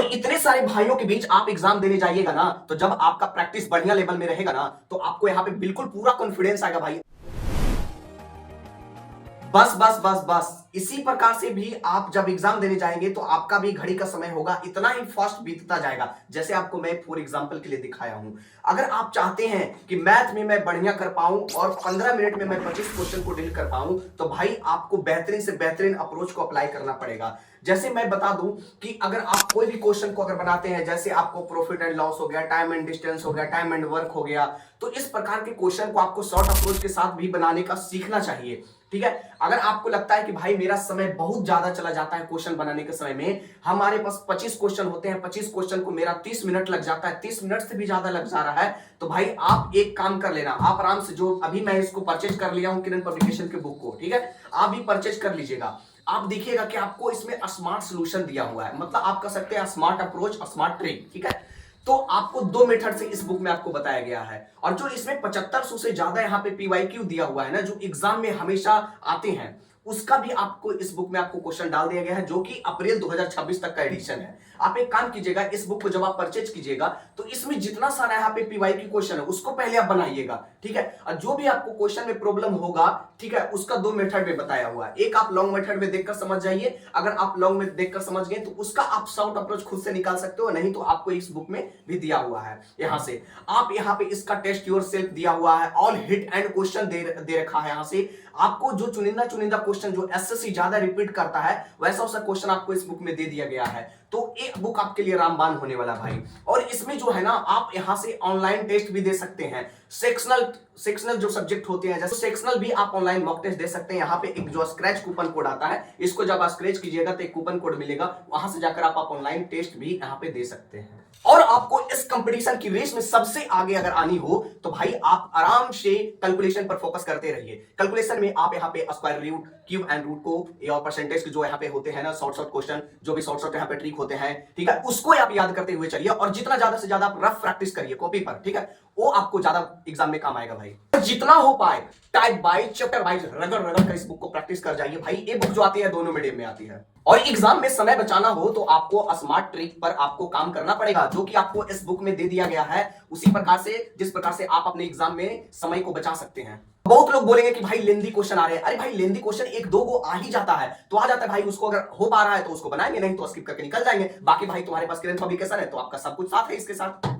इतने सारे भाइयों के बीच आप एग्जाम देने जाइएगा ना, तो जब आपका प्रैक्टिस बढ़िया लेवल में रहेगा ना, तो आपको यहां पे बिल्कुल पूरा कॉन्फिडेंस आएगा भाई। बस बस बस बस इसी प्रकार से भी आप जब एग्जाम देने जाएंगे तो आपका भी घड़ी का समय होगा इतना ही फास्ट बीतता जाएगा, जैसे आपको मैं फॉर एग्जांपल के लिए दिखाया हूं। अगर आप चाहते हैं कि मैथ में मैं बढ़िया कर पाऊं और 15 मिनट में मैं 25 क्वेश्चन को डील कर पाऊं, तो भाई आपको बेहतरीन से बेहतरीन अप्रोच को अप्लाई करना पड़ेगा। जैसे मैं बता दूं कि अगर आप कोई भी क्वेश्चन को अगर बनाते हैं, जैसे आपको प्रॉफिट एंड लॉस हो गया, टाइम एंड डिस्टेंस हो गया, टाइम एंड वर्क हो गया, तो इस प्रकार के क्वेश्चन को आपको शॉर्ट अप्रोच के साथ भी बनाने का सीखना चाहिए। ठीक है, अगर आपको लगता है कि भाई मेरा समय बहुत ज्यादा चला जाता है क्वेश्चन बनाने के समय में, हमारे पास 25 क्वेश्चन होते हैं, 25 क्वेश्चन को मेरा 30 मिनट लग जाता है, 30 मिनट से भी ज्यादा लग जा रहा है, तो भाई आप एक काम कर लेना, आप आराम से, जो अभी मैं इसको परचेज कर लिया हूं किरण पब्लिकेशन के बुक को, ठीक है, आप भी परचेज कर लीजिएगा। आप देखिएगा कि आपको इसमें स्मार्ट सॉल्यूशन दिया हुआ है, मतलब आप कह सकते हैं स्मार्ट अप्रोच, स्मार्ट ट्रिक। ठीक है, तो आपको दो मेथड से इस बुक में आपको बताया गया है, और जो इसमें 7500 से ज्यादा यहाँ पे पीवाईक्यू दिया हुआ है ना, जो एग्जाम में हमेशा आते हैं, उसका भी आपको इस बुक में आपको क्वेश्चन डाल दिया गया है, जो कि अप्रैल 2026 तक का एडिशन है। आप एक काम कीजिएगा, इस बुक को जब आप परचेज कीजिएगा तो इसमें जितना सारा यहाँ पे पीवाईक्यू क्वेश्चन है उसको पहले आप बनाइएगा। ठीक है, और जो भी आपको क्वेश्चन में प्रॉब्लम होगा, ठीक है, उसका दो मेथड में बताया हुआ है। एक आप लॉन्ग मेथड में देखकर समझ जाइए, अगर आप लॉन्ग में देखकर समझ गए तो उसका आप शॉर्ट अप्रोच खुद से निकाल सकते हो, नहीं तो आपको इस बुक में भी दिया हुआ है। यहां से आप यहाँ पे इसका टेस्ट योर सेल्फ दिया हुआ है, ऑल हिट एंड क्वेश्चन दे रखा है। यहां से आपको जो चुनिंदा चुनिंदा क्वेश्चन जो एसएससी ज्यादा रिपीट करता है, वैसा वैसा क्वेश्चन आपको इस बुक में दे दिया गया है। तो एक बुक आपके लिए रामबान होने वाला भाई। और इसमें जो है ना, आप यहां से ऑनलाइन टेस्ट भी दे सकते हैं, सेक्शनल जो सब्जेक्ट होते हैं, जैसे सेक्शनल भी आप ऑनलाइन मॉक टेस्ट दे सकते हैं। यहाँ पे एक जो स्क्रैच कूपन कोड आता है, इसको जब आप स्क्रैच कीजिएगा तो एक कूपन कोड मिलेगा, वहां से जाकर आप ऑनलाइन टेस्ट भी यहाँ पे दे सकते हैं। और आपको इस कंपटीशन की रेस में सबसे आगे अगर आनी हो तो भाई आप आराम से कैलकुलेशन पर फोकस करते रहिए। कैलकुलेशन में आप यहाँ पे square root, cube and root को, और परसेंटेज जो यहाँ पे होते हैं ना, शॉर्ट क्वेश्चन, जो भी शॉर्ट यहाँ पे ट्रिक होते हैं, ठीक है, उसको आप याद करते हुए चलिए, और जितना ज्यादा से ज्यादा आप रफ प्रैक्टिस करिए कॉपी पर, ठीक है, वो आपको ज्यादा एग्जाम में काम आएगा भाई। जितना हो पाए टाइप वाइज, चैप्टर वाइज रगड़ रगड़ कर इस बुक को प्रैक्टिस कर जाइए भाई। ये बुक जो आती है दोनों मीडियम में आती है। और एग्जाम में समय बचाना हो तो आपको स्मार्ट ट्रिक पर आपको काम करना पड़ेगा, जो कि आपको इस बुक में दे दिया गया है, उसी प्रकार से जिस प्रकार से आप अपने एग्जाम में समय को बचा सकते हैं। बहुत लोग बोलेंगे कि भाई लेंदी क्वेश्चन आ रहे हैं। अरे भाई लेंदी क्वेश्चन एक दो को आ ही जाता है, तो आ जाता है भाई, उसको अगर हो पा रहा है तो उसको बनाएंगे, नहीं तो स्किप करके निकल जाएंगे। बाकी भाई तुम्हारे पास किरण पब्लिकेशन है तो आपका सब कुछ साथ है इसके साथ।